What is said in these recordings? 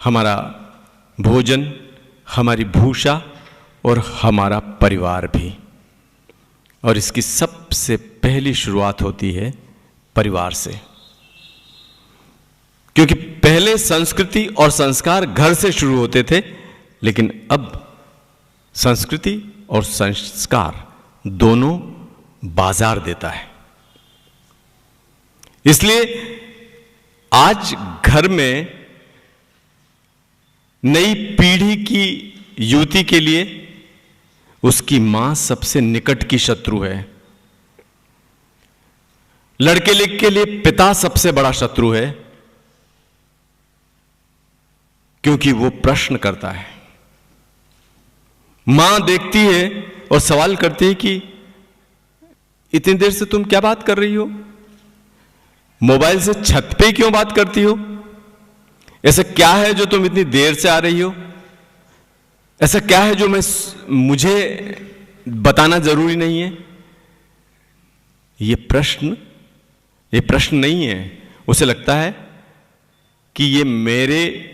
हमारा भोजन, हमारी भूषा और हमारा परिवार भी। और इसकी सबसे पहली शुरुआत होती है परिवार से, क्योंकि पहले संस्कृति और संस्कार घर से शुरू होते थे, लेकिन अब संस्कृति और संस्कार दोनों बाजार देता है। इसलिए आज घर में नई पीढ़ी की युवती के लिए उसकी मां सबसे निकट की शत्रु है। लड़के के लिए पिता सबसे बड़ा शत्रु है, क्योंकि वो प्रश्न करता है। मां देखती है और सवाल करती है कि इतनी देर से तुम क्या बात कर रही हो? मोबाइल से छत पे क्यों बात करती हो? ऐसा क्या है जो तुम इतनी देर से आ रही हो? ऐसा क्या है जो मुझे बताना जरूरी नहीं है? ये प्रश्न नहीं है। उसे लगता है कि ये मेरे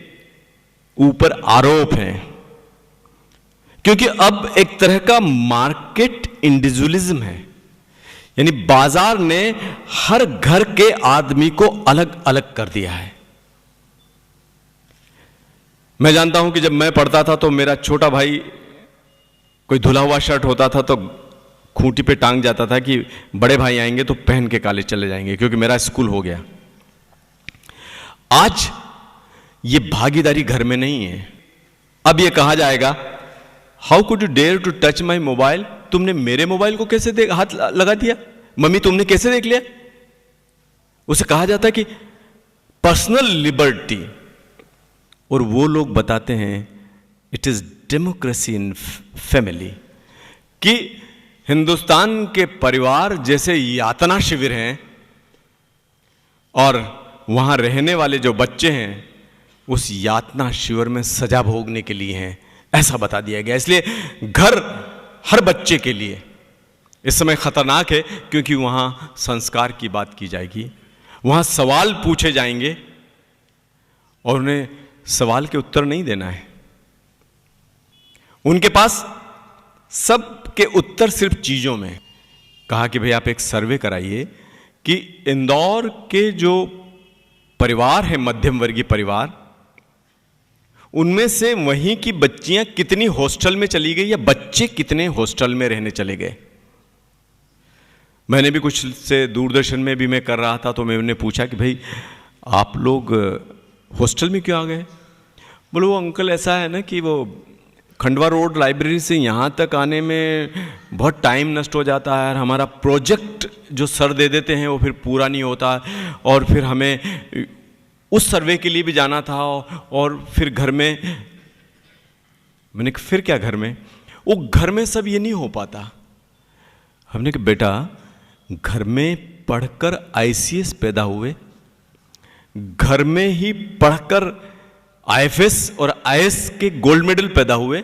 ऊपर आरोप है, क्योंकि अब एक तरह का मार्केट इंडिविजुअलिज्म है, यानी बाजार ने हर घर के आदमी को अलग अलग कर दिया है। मैं जानता हूं कि जब मैं पढ़ता था तो मेरा छोटा भाई कोई धुला हुआ शर्ट होता था तो खूंटी पे टांग जाता था कि बड़े भाई आएंगे तो पहन के कॉलेज चले जाएंगे, क्योंकि मेरा स्कूल हो गया। आज ये भागीदारी घर में नहीं है। अब ये कहा जाएगा, how could you dare to touch my mobile? तुमने मेरे मोबाइल को कैसे हाथ लगा दिया? मम्मी तुमने कैसे देख लिया? उसे कहा जाता है कि पर्सनल लिबर्टी, और वो लोग बताते हैं it is democracy in family, कि हिंदुस्तान के परिवार जैसे यातना शिविर हैं और वहां रहने वाले जो बच्चे हैं उस यातना शिविर में सजा भोगने के लिए हैं, ऐसा बता दिया गया। इसलिए घर हर बच्चे के लिए इस समय खतरनाक है, क्योंकि वहां संस्कार की बात की जाएगी, वहां सवाल पूछे जाएंगे और उन्हें सवाल के उत्तर नहीं देना है। उनके पास सब के उत्तर सिर्फ चीजों में। कहा कि भाई आप एक सर्वे कराइए कि इंदौर के जो परिवार है, मध्यम वर्गीय परिवार, उनमें से वहीं की बच्चियां कितनी हॉस्टल में चली गई या बच्चे कितने हॉस्टल में रहने चले गए। मैंने भी कुछ से दूरदर्शन में भी मैं कर रहा था, तो मैंने पूछा कि भाई आप लोग हॉस्टल में क्यों आ गए? बोले वो अंकल ऐसा है ना कि वो खंडवा रोड लाइब्रेरी से यहाँ तक आने में बहुत टाइम नष्ट हो जाता है, और हमारा प्रोजेक्ट जो सर दे देते हैं वो फिर पूरा नहीं होता, और फिर हमें उस सर्वे के लिए भी जाना था, और फिर घर में, मैंने कहा फिर क्या घर में? वो घर में सब ये नहीं हो पाता। हमने कहा बेटा घर में पढ़कर आईसीएस पैदा हुए, घर में ही पढ़कर आईएफएस और आईएएस के गोल्ड मेडल पैदा हुए,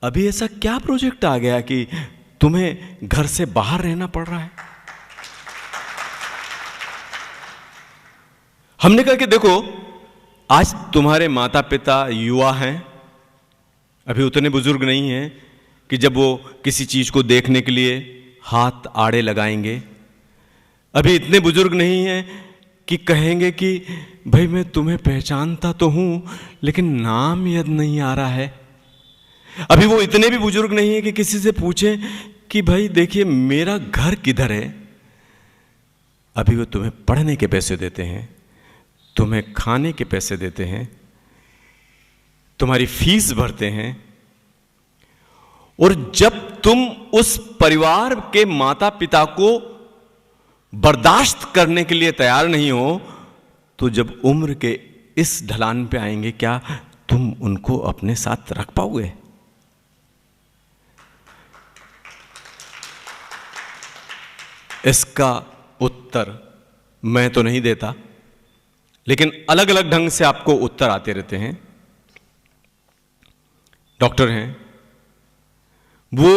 अभी ऐसा क्या प्रोजेक्ट आ गया कि तुम्हें घर से बाहर रहना पड़ रहा है? हमने कहा कि देखो आज तुम्हारे माता पिता युवा हैं, अभी उतने बुजुर्ग नहीं हैं कि जब वो किसी चीज को देखने के लिए हाथ आड़े लगाएंगे, अभी इतने बुजुर्ग नहीं हैं कि कहेंगे कि भाई मैं तुम्हें पहचानता तो हूं लेकिन नाम याद नहीं आ रहा है। अभी वो इतने भी बुजुर्ग नहीं है कि किसी से पूछें कि भाई देखिए मेरा घर किधर है। अभी वो तुम्हें पढ़ने के पैसे देते हैं, तुम्हें खाने के पैसे देते हैं, तुम्हारी फीस भरते हैं, और जब तुम उस परिवार के माता पिता को बर्दाश्त करने के लिए तैयार नहीं हो, तो जब उम्र के इस ढलान पे आएंगे, क्या तुम उनको अपने साथ रख पाओगे? इसका उत्तर मैं तो नहीं देता, लेकिन अलग अलग ढंग से आपको उत्तर आते रहते हैं। डॉक्टर हैं, वो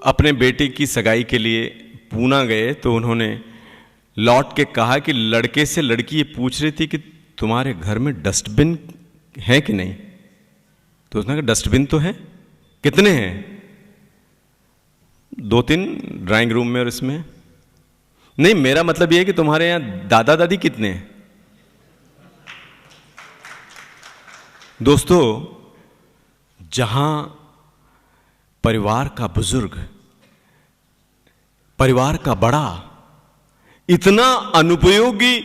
अपने बेटे की सगाई के लिए पूना गए, तो उन्होंने लौट के कहा कि लड़के से लड़की ये पूछ रही थी कि तुम्हारे घर में डस्टबिन है कि नहीं? तो उसने कहा डस्टबिन तो है। कितने हैं? 2-3 ड्राइंग रूम में और इसमें। नहीं, मेरा मतलब यह है कि तुम्हारे यहां दादा दादी कितने हैं? दोस्तों, जहां परिवार का बुजुर्ग, परिवार का बड़ा इतना अनुपयोगी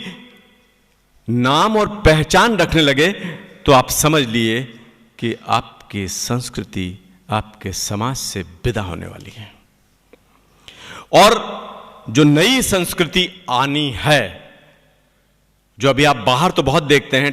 नाम और पहचान रखने लगे, तो आप समझ लिए कि आपकी संस्कृति आपके समाज से विदा होने वाली है। और जो नई संस्कृति आनी है, जो अभी आप बाहर तो बहुत देखते हैं,